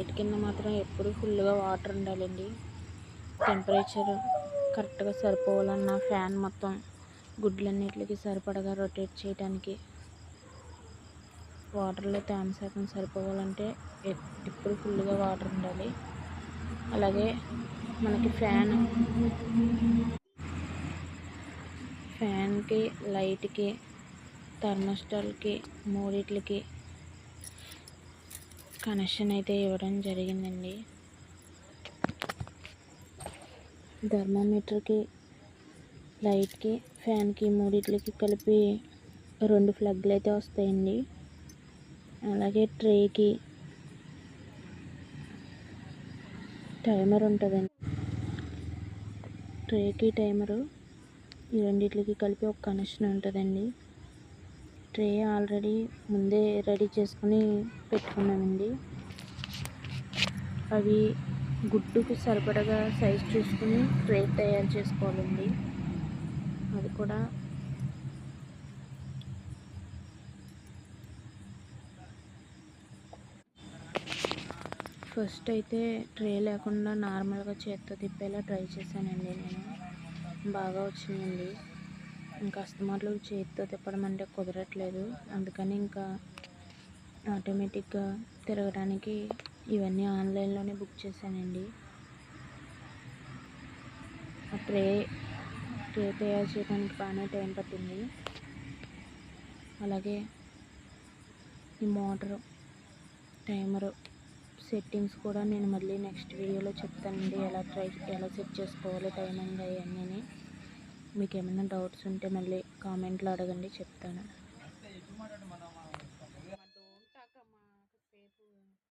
Light కింద మాత్రం ఎప్పుడు ఫుల్గా వాటర్ ఉండాలండి. టెంపరేచర్ కరెక్ట్గా సరిపోవాలన్న ఫ్యాన్ మొత్తం గుడ్లన్నిటికి సరిపడగా రొటేట్ చేయడానికి వాటర్లో తేమ శాతం సరిపోవాలంటే ఎప్పుడు ఫుల్గా వాటర్ ఉండాలి. అలాగే మనకి ఫ్యాన్కి లైట్కి థర్మోస్టాట్కి మూడిట్లకి కనెక్షన్ అయితే ఇవ్వడం జరిగిందండి. థర్మోమీటర్కి లైట్కి ఫ్యాన్కి మూడిట్లకి కలిపి 2 ప్లగ్లు అయితే వస్తాయండి. అలాగే ట్రేకి టైమర్ ఉంటుందండి. ట్రేకి టైమరు ఈ రెండిట్లకి కలిపి ఒక కనెక్షన్ ఉంటుందండి. ట్రే ఆల్రెడీ ముందే రెడీ చేసుకుని పెట్టుకున్నానండి. అవి గుడ్డుకు సరిపడగా సైజ్ చూసుకుని ట్రే తయారు చేసుకోవాలండి. అది కూడా ఫస్ట్ అయితే ట్రే లేకుండా నార్మల్గా చేత్తో తిప్పేలా ట్రై చేశానండి. నేను బాగా వచ్చినాయండి. ఇంకా అస్తమాట్లు చేతితో తిప్పడం అంటే కుదరట్లేదు. అందుకని ఇంకా ఆటోమేటిక్గా తిరగడానికి ఇవన్నీ ఆన్లైన్లోనే బుక్ చేశానండి. ఆ ట్రే తయారు చేయడానికి బాగానే టైం పట్టింది. అలాగే ఈ మోటారు టైమరు సెట్టింగ్స్ కూడా నేను మళ్ళీ నెక్స్ట్ వీడియోలో చెప్తానండి. ఎలా సెట్ చేసుకోవాలి టైమింగ్ అవన్నీ. మీకు ఏమైనా డౌట్స్ ఉంటే మళ్ళీ కామెంట్లో అడగండి, చెప్తాను.